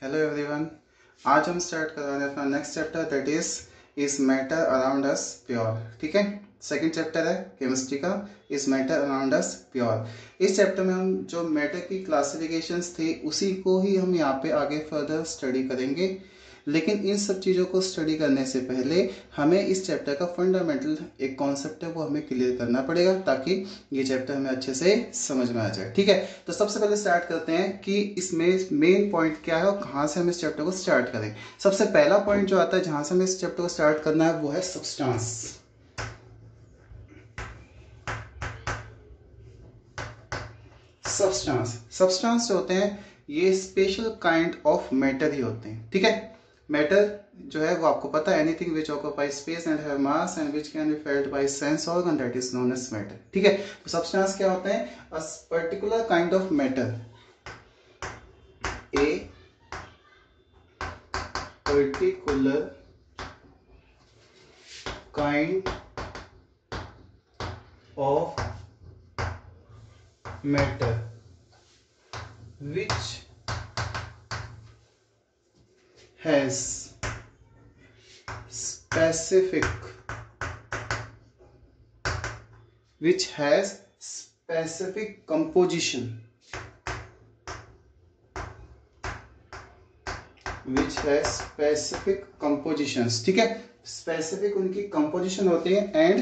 Hello everyone. आज हम start कर रहे हैं अपना next chapter that is matter around us pure. ठीक है, सेकंड चैप्टर है केमिस्ट्री का, is matter around us pure. इस चैप्टर में हम जो मैटर की क्लासिफिकेशंस थी उसी को ही हम यहाँ पे आगे फर्दर स्टडी करेंगे। लेकिन इन सब चीज़ों को स्टडी करने से पहले हमें इस चैप्टर का फंडामेंटल एक कॉन्सेप्ट है वो हमें क्लियर करना पड़ेगा ताकि ये चैप्टर हमें अच्छे से समझ में आ जाए। ठीक है, तो सबसे पहले स्टार्ट करते हैं कि इसमें मेन पॉइंट क्या है और कहाँ से हम इस चैप्टर को स्टार्ट करें। सबसे पहला पॉइंट जो आता है जहाँ से हमें इस चैप्टर को स्टार्ट करना है वो है सब्सटेंस। सब्सटेंस जो होते हैं ये स्पेशल काइंड ऑफ मैटर ही होते हैं। ठीक है, मैटर जो है वो आपको पता है, anything which occupy space and have mass and which can be felt by sense organ that is known as matter. ठीक है, तो सब्सटेंस क्या होता है? A particular kind of matter, a particular kind of matter which has specific composition, which has specific compositions। ठीक है, specific उनकी composition होती है and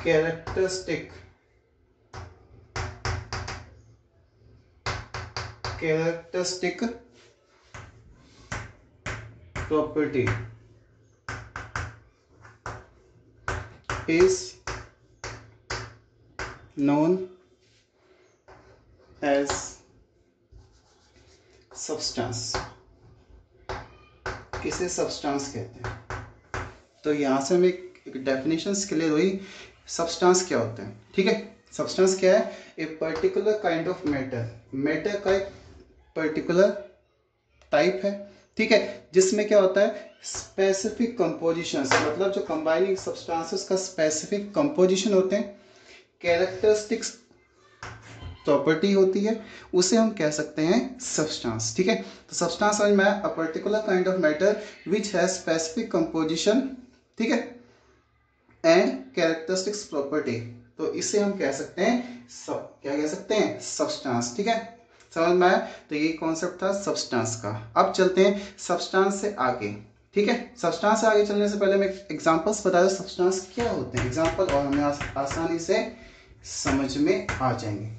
characteristic property is known as substance। किसे सब्सटेंस कहते हैं? तो यहां से हमें एक डेफिनेशन क्लियर हुई सब्सटेंस क्या होते हैं। ठीक है, सब्सटेंस क्या है? ए particular kind of matter, matter का एक पर्टिकुलर टाइप है। ठीक है, जिसमें क्या होता है? स्पेसिफिक कंपोजिशंस, मतलब जो कंबाइनिंग सब्सटेंसेस का स्पेसिफिक कंपोजिशन होते हैं, कैरेक्टरिस्टिक्स प्रॉपर्टी होती है, उसे हम कह सकते हैं सब्सटेंस। ठीक है, तो सब्सटेंस समझ में अ particular kind of matter which has specific composition, ठीक है, एंड कैरेक्टरिस्टिक्स प्रॉपर्टी, तो इसे हम कह सकते हैं क्या कह सकते हैं? सब्सटेंस। ठीक है, समझ में आया? तो ये कॉन्सेप्ट था सब्सटेंस का। अब चलते हैं सब्सटेंस से आगे। ठीक है, सब्सटेंस से आगे चलने से पहले मैं एग्जांपल्स बता दूं सब्सटेंस क्या होते हैं, एग्जांपल, और हमें आसानी से समझ में आ जाएंगे।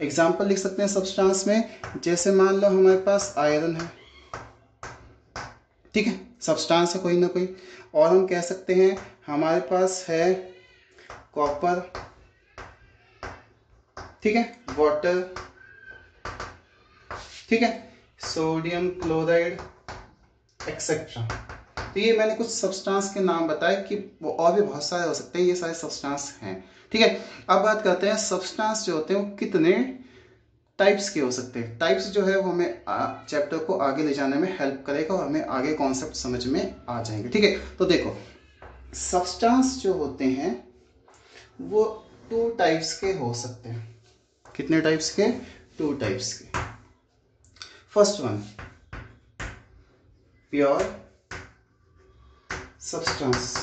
एग्जांपल लिख सकते हैं सब्सटेंस में, जैसे मान लो हमारे पास आयरन है। ठीक है, सब्सटेंस है कोई ना कोई। और हम कह सकते हैं हमारे पास है कॉपर, ठीक है, वाटर, ठीक है, सोडियम क्लोराइड एक्सेट्रा। तो ये मैंने कुछ सब्सटेंस के नाम बताए कि वो और भी बहुत सारे हो सकते हैं, ये सारे सब्सटेंस हैं। ठीक है, अब बात करते हैं सब्सटेंस जो होते हैं वो कितने टाइप्स के हो सकते हैं। टाइप्स जो है वो हमें चैप्टर को आगे ले जाने में हेल्प करेगा और हमें आगे कॉन्सेप्ट समझ में आ जाएंगे। ठीक है, तो देखो सब्सटेंस जो होते हैं वो 2 टाइप्स के हो सकते हैं। कितने टाइप्स के? 2 टाइप्स के। First one, pure substance.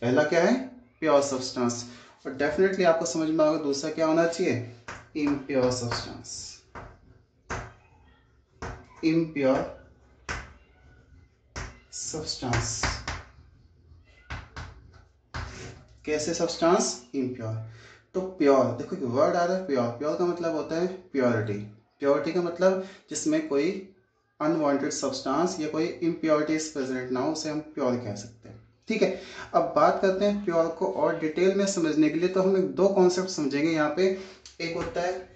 पहला क्या है? Pure substance. और डेफिनेटली आपको समझ में आएगा दूसरा क्या होना चाहिए? Impure substance. Impure substance. कैसे सब्सटेंस? इम्प्योर। तो प्योर, देखो कि वर्ड आ रहा है प्योर, प्योर का मतलब होता है प्योरिटी। प्योरिटी का मतलब जिसमें कोई अनवांटेड सब्सटेंस या कोई इम्प्योरिटीज प्रेजेंट ना हो, उसे हम प्योर कह सकते हैं। ठीक है, अब बात करते हैं प्योर को और डिटेल में समझने के लिए, तो हम 2 कॉन्सेप्ट समझेंगे यहाँ पे। एक होता है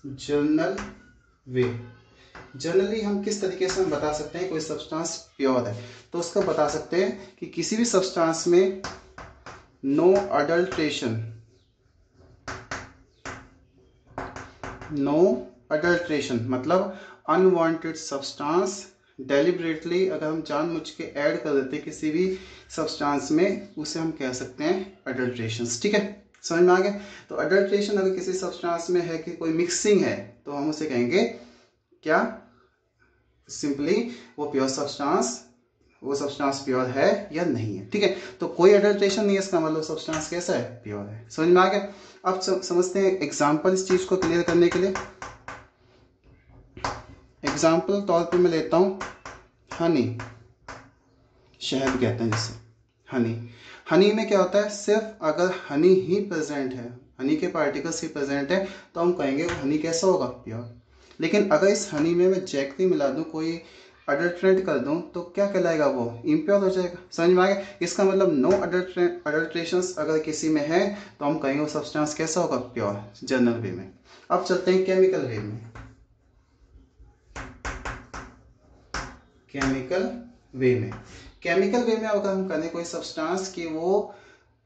जनरल वे। जनरली हम किस तरीके से हम बता सकते हैं कोई सब्सटेंस प्योर है, तो उसका बता सकते हैं कि किसी भी सब्सटेंस में नो अडल्ट्रेशन, नो अडल्ट्रेशन मतलब अनवांटेड सब्सटेंस डेलिबरेटली अगर हम जानबूझ के ऐड कर देते हैं किसी भी सब्सटेंस में, उसे हम कह सकते हैं अडल्ट्रेशन। ठीक है, समझ में आ गया। तो अडल्ट्रेशन अगर किसी सब्सटेंस में है कि कोई मिक्सिंग है तो हम उसे कहेंगे क्या, सिंपली वो सब्सटेंस प्योर है या नहीं है। ठीक है, तो कोई अडल्ट्रेशन नहीं है, इसका मतलब सब्सटेंस कैसा है, प्योर है। समझ में आ गया। अब समझते हैं एग्जांपल इस चीज को क्लियर करने के लिए। एग्जांपल तौर पे मैं लेता हूं हनी, शहद कहते हैं जिसे हनी। हनी में क्या होता है, सिर्फ अगर हनी ही प्रेजेंट है, हनी के पार्टिकल्स ही प्रेजेंट है, तो हम कहेंगे वो हनी कैसा होगा, प्योर। लेकिन अगर इस हनी में मैं जैगरी मिला दूं, कोई अडल्ट्रेंट कर दूं, तो क्या कहलाएगा, वो इम्प्योर हो जाएगा। समझ में आ गया। इसका मतलब नो अडल्ट्रेशंस अगर किसी में है तो हम कहेंगे वो सब्सटेंस कैसा होगा, प्योर, जनरल वे में। अब चलते हैं केमिकल वे में। केमिकल वे में अगर हम करें कोई सब्सटेंस कि वो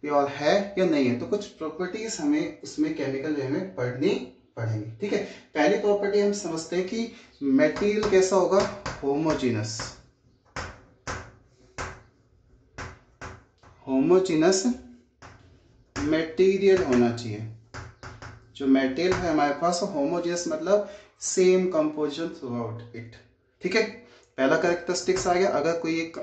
प्योर है या नहीं है, तो कुछ प्रॉपर्टीज हमें उसमें केमिकल वे में पढ़नी पढ़ेंगे। ठीक है, पहली प्रॉपर्टी हम समझते हैं कि मटेरियल कैसा होगा, होमोजीनस मटेरियल होना चाहिए। जो मटेरियल है हमारे पास होमोजीनस मतलब same composition through out it. ठीक है, पहला कैरेक्टरिस्टिक्स आ गया। अगर कोई एक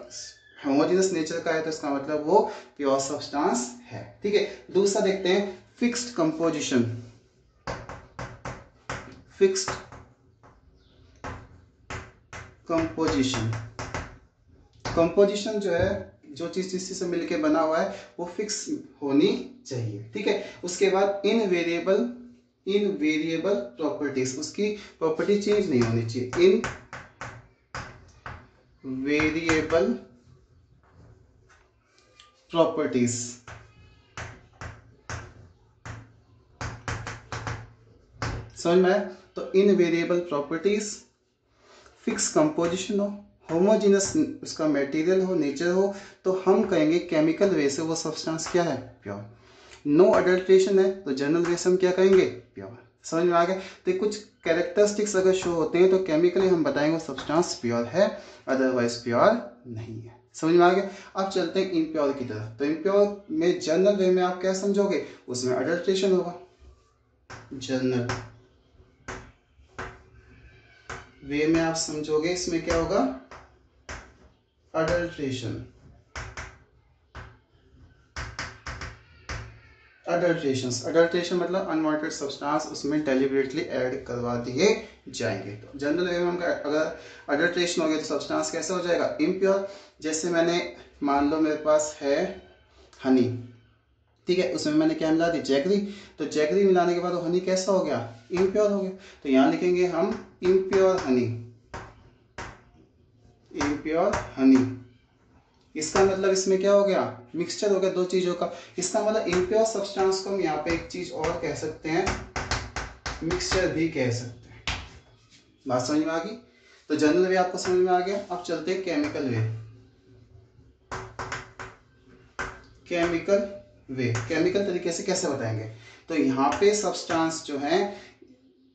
होमोजीनस नेचर का है तो इसका मतलब वो प्योर सब्सटेंस है। ठीक है, दूसरा देखते हैं फिक्स्ड कंपोजिशन। कंपोजिशन जो है, जो चीज जिस चीज से मिलके बना हुआ है वो फिक्स होनी चाहिए। ठीक है, उसके बाद इनवेरिएबल प्रॉपर्टीज, उसकी प्रॉपर्टी चेंज नहीं होनी चाहिए। इनवेरिएबल प्रॉपर्टीज, समझ में आया। तो इनवेरिएबल प्रॉपर्टीज, फिक्स कंपोजिशन हो, होमोजीनस उसका मटेरियल हो, नेचर हो, तो हम कहेंगे केमिकल वे से वो सब्सटेंस क्या है, प्योर। नो अडल्ट्रेशन है तो जनरल वे से हम क्या कहेंगे, प्योर। समझ में आ गया। तो कुछ कैरेक्टरिस्टिक्स अगर शो होते हैं तो केमिकली हम बताएंगे वो सब्सटेंस प्योर है, अदरवाइज प्योर नहीं है। समझ में आ गया। अब चलते हैं इम्प्योर की तरफ। तो इम्प्योर में जनरल वे में आप क्या समझोगे, उसमें अडल्ट्रेशन होगा। जनरल वे में आप समझोगे इसमें क्या होगा, अडल्ट्रेशन मतलब अनवांटेड सब्सटेंस उसमें डेलिबरेटली ऐड करवा दिए जाएंगे। तो जनरल वे में हम अगर अडल्ट्रेशन हो गया तो सब्सटेंस कैसा हो जाएगा, इम्प्योर। जैसे मैंने मान लो मेरे पास है हनी, ठीक है, उसमें मैंने क्या मिला दी, जैगरी। तो जैगरी मिलाने के बाद वो हनी कैसा हो गया, इम्प्योर हो गया। तो यहां लिखेंगे हम इम्प्योर हनी। इसका मतलब इसमें क्या हो गया, मिक्सचर हो गया दो चीजों का। इसका मतलब इम्प्योर सब्सटेंस को हम यहाँ पे एक चीज और कह सकते हैं, मिक्सचर भी कह सकते हैं। बात समझ में आ गई। तो जनरल वे आपको समझ में आ गया। अब चलते हैं केमिकल वे। केमिकल तरीके से कैसे बताएंगे। तो यहाँ पे सब्सटेंस जो है,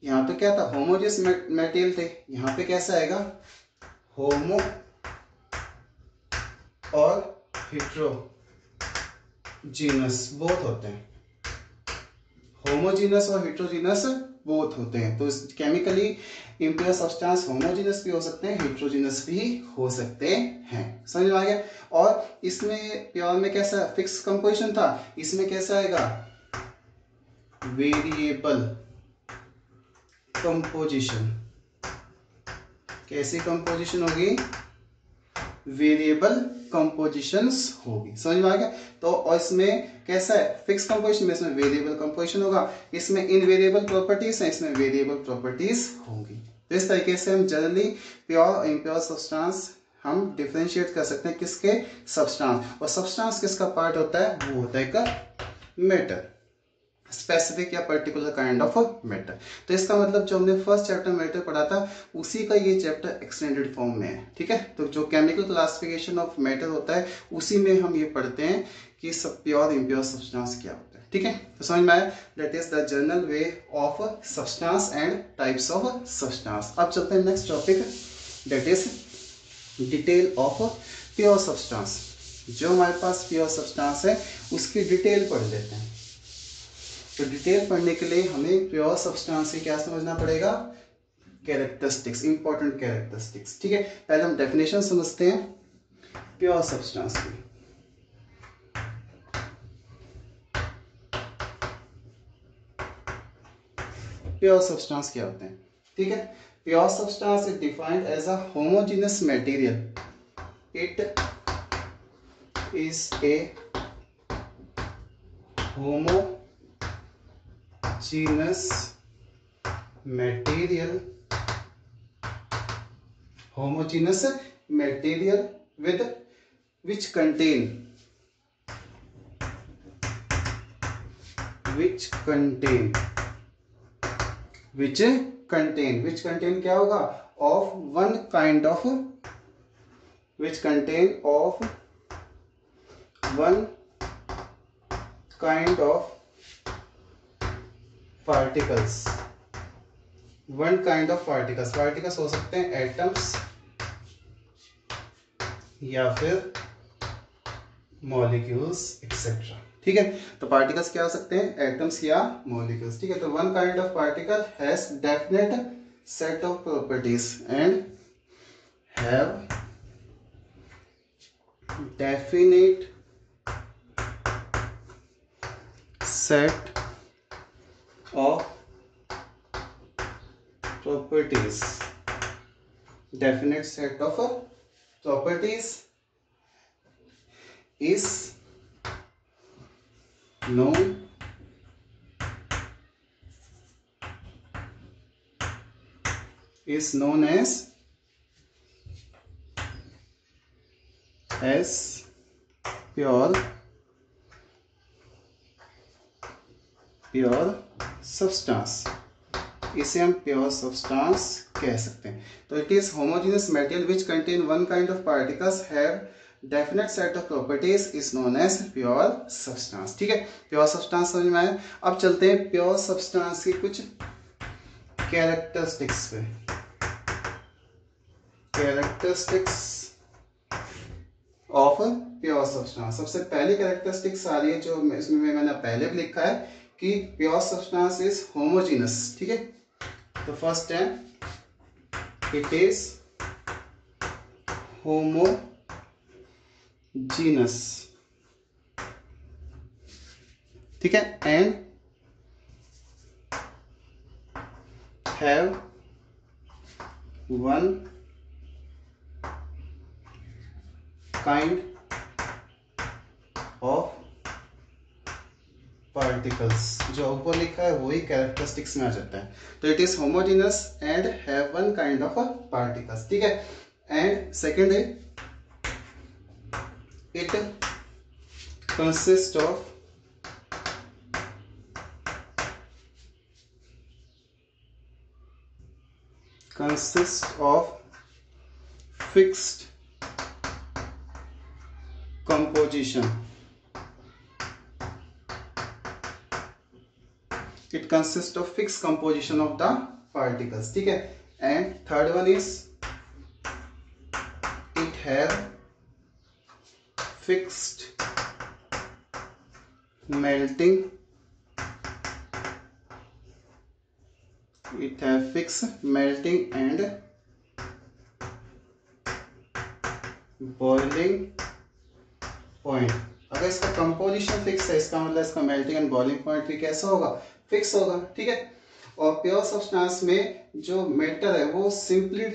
यहाँ तो क्या था, होमोजेनस मटेरियल थे, यहाँ पे कैसा आएगा, होमो और हेट्रोजीनस बोथ होते हैं। होमोजीनस और हेट्रोजीनस बोथ होते हैं। तो केमिकली इम्प्योर सब्सटेंस होमोजीनस भी हो सकते हैं, हेट्रोजीनस भी हो सकते हैं। समझ में आ गया। और इसमें प्योर में कैसा फिक्स कंपोजिशन था, इसमें कैसा आएगा, वेरिएबल कंपोजिशन। कैसी कंपोजिशन होगी, वेरिएबल कंपोजिशंस होगी। समझ में आ गया। तो और इसमें कैसा है, फिक्स कंपोजिशन में इसमें वेरिएबल कंपोजिशन होगा, इसमें इनवेरिएबल प्रॉपर्टीज है, इसमें वेरिएबल प्रॉपर्टीज होंगी। तो इस तरीके से हम जनरली प्योर और इम्प्योर सब्सटेंस हम डिफरेंशिएट कर सकते हैं किसके, सब्सटेंस। और सब्सटेंस किसका पार्ट होता है, वो होता है का मैटर, स्पेसिफिक या पर्टिकुलर काइंड ऑफ मैटर। तो इसका मतलब जो हमने फर्स्ट चैप्टर मैटर पढ़ा था उसी का ये चैप्टर एक्सटेंडेड फॉर्म में है। ठीक है, तो जो केमिकल क्लासिफिकेशन ऑफ मैटर होता है उसी में हम ये पढ़ते हैं कि सब प्योर इम्प्योर सब्सटेंस क्या होता है। ठीक है, तो समझ में आया। That is the general way of substance and types of substance. अब चलते हैं next topic, that is detail of pure substance. जो हमारे पास प्योर सब्सटेंस है उसकी डिटेल पढ़ लेते हैं। तो डिटेल पढ़ने के लिए हमें प्योर सब्सटेंस से क्या समझना पड़ेगा, कैरेक्टरिस्टिक्स, इंपॉर्टेंट कैरेक्टरिस्टिक्स। ठीक है, पहले हम डेफिनेशन समझते हैं प्योर सब्सटेंस की। प्योर सब्सटेंस क्या होते हैं? ठीक है, pure substance is defined as a homogeneous material. It is a homogeneous material, homogeneous material with which contain क्या होगा, of one kind of, which contain of one kind of particles, one kind of particles, particles हो सकते हैं atoms या फिर molecules etcetera. ठीक है, तो पार्टिकल्स क्या हो सकते हैं, एटम्स या मॉलिक्यूल्स। ठीक है, तो one kind of particle has definite set of properties and have definite set of properties, definite set of properties is known as pure substance. इसे हम प्योर सब्सटेंस कह सकते हैं। तो it is homogeneous material which contain one kind of particles have definite set of properties is known as pure substance. ठीक है, pure substance समझ में आया। अब चलते हैं प्योर सब्सटेंस की कुछ कैरेक्टरिस्टिक्स पे। Characteristics of pure substance. सबसे पहली कैरेक्टरिस्टिक्स आ रही है जो इसमें मैंने पहले भी लिखा है कि प्योर सब्सटेंस इज होमोजेनस। ठीक है, तो फर्स्ट है इट इज होमोजेनस। ठीक है, and have one kind of particles. जो ऊपर लिखा है वही कैरेक्टरिस्टिक्स में आ जाता है। तो it is homogeneous and have one kind of particles. ठीक है, एंड सेकेंड है it consist of fixed composition. It consists of fixed composition of the particles. ठीक है, and third one is it have fixed melting. It have fixed melting and boiling point. अगर इसका composition fix है, इसका मतलब इसका melting and boiling point भी कैसा होगा, फिक्स होगा। ठीक है, और प्योर सब्सटेंस में जो मैटर है वो सिंपली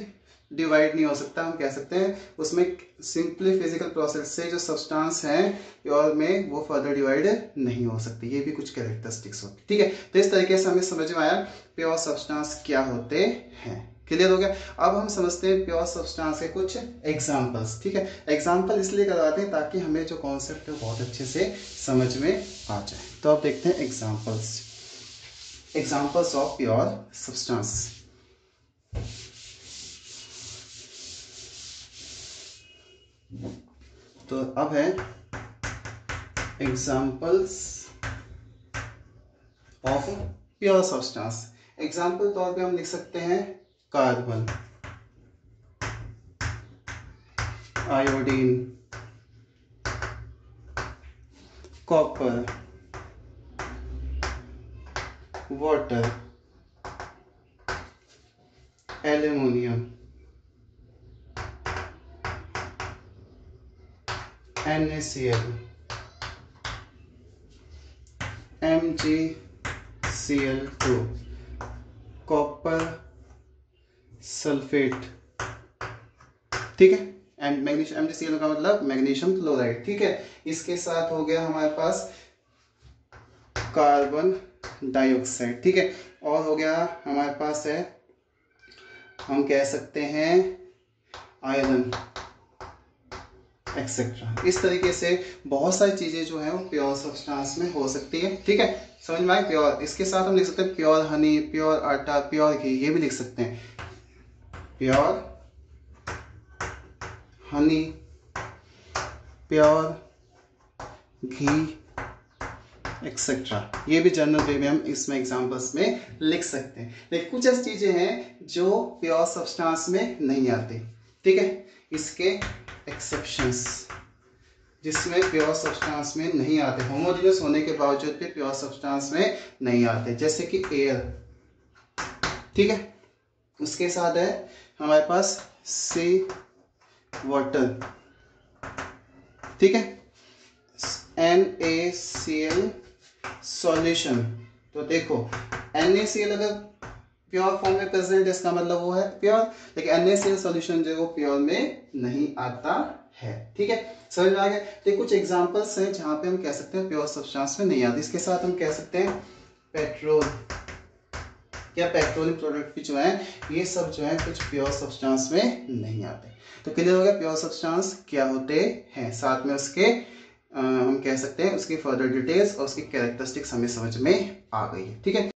डिवाइड नहीं हो सकता। हम कह सकते हैं उसमें सिंपली फिजिकल प्रोसेस से जो सब्सटेंस है प्योर में वो फर्दर डिवाइड नहीं हो सकती। ये भी कुछ कैरेक्टरिस्टिक्स होती। ठीक है, तो इस तरीके से हमें समझ में आया प्योर सब्सटेंस क्या होते हैं। क्लियर हो गया। अब हम समझते हैं प्योर सब्सटेंस के कुछ एग्जांपल्स। ठीक है, एग्जांपल इसलिए करवाते हैं ताकि हमें जो कॉन्सेप्ट है बहुत अच्छे से समझ में आ जाए। तो अब देखते हैं एग्जांपल्स ऑफ प्योर सब्सटेंस। तो अब है examples of pure substance. Example तौर पे हम लिख सकते हैं carbon, iodine, copper, water, aluminium, NaCl, MgCl2, copper sulphate, ठीक है, एंड मैग्नीशियम, MgCl का मतलब मैग्नीशियम क्लोराइड, ठीक है। इसके साथ हो गया हमारे पास कार्बन डाइऑक्साइड, ठीक है, और हो गया हमारे पास है, हम कह सकते हैं आयरन एक्सेट्रा। इस तरीके से बहुत सारी चीजें जो है वो प्योर सब्सटेंस में हो सकती है, ठीक है, समझ में आए। प्योर, इसके साथ हम लिख सकते हैं प्योर हनी, प्योर आटा, प्योर घी, ये भी लिख सकते हैं, प्योर हनी, प्योर घी एक्सेट्रा, ये भी जनरल वे में हम इसमें एग्जांपल्स में लिख सकते हैं। लेकिन कुछ ऐसी चीजें हैं जो प्योर सब्सटेंस में नहीं आती, ठीक है, इसके एक्सेप्शंस, जिसमें प्योर सब्सटेंस में नहीं आते, होमोजेनियस होने के बावजूद भी प्योर सब्सटेंस में नहीं आते, जैसे कि एयर, ठीक है। उसके साथ है हमारे पास सी वाटर, ठीक है, NaCl सॉल्यूशन। तो देखो NaCl अगर प्योर फॉर्म में प्रेजेंट है इसका मतलब वो है प्योर, लेकिन NaCl सॉल्यूशन जो है वो प्योर में नहीं आता है, ठीक है, समझ में आ गया। तो कुछ एग्जांपल्स हैं जहां पे हम कह सकते हैं प्योर सब्सटेंस में नहीं आती। इसके साथ हम कह सकते हैं पेट्रोल या पेट्रोलियम प्रोडक्ट भी जो है ये सब जो है कुछ प्योर सब्सटेंस में नहीं आते। तो क्लियर हो गया प्योर सब्सटेंस क्या होते हैं, साथ में उसके हम कह सकते हैं उसकी फर्दर डिटेल्स और उसकी कैरेक्टरिस्टिक्स हमें समझ में आ गई है, ठीक है।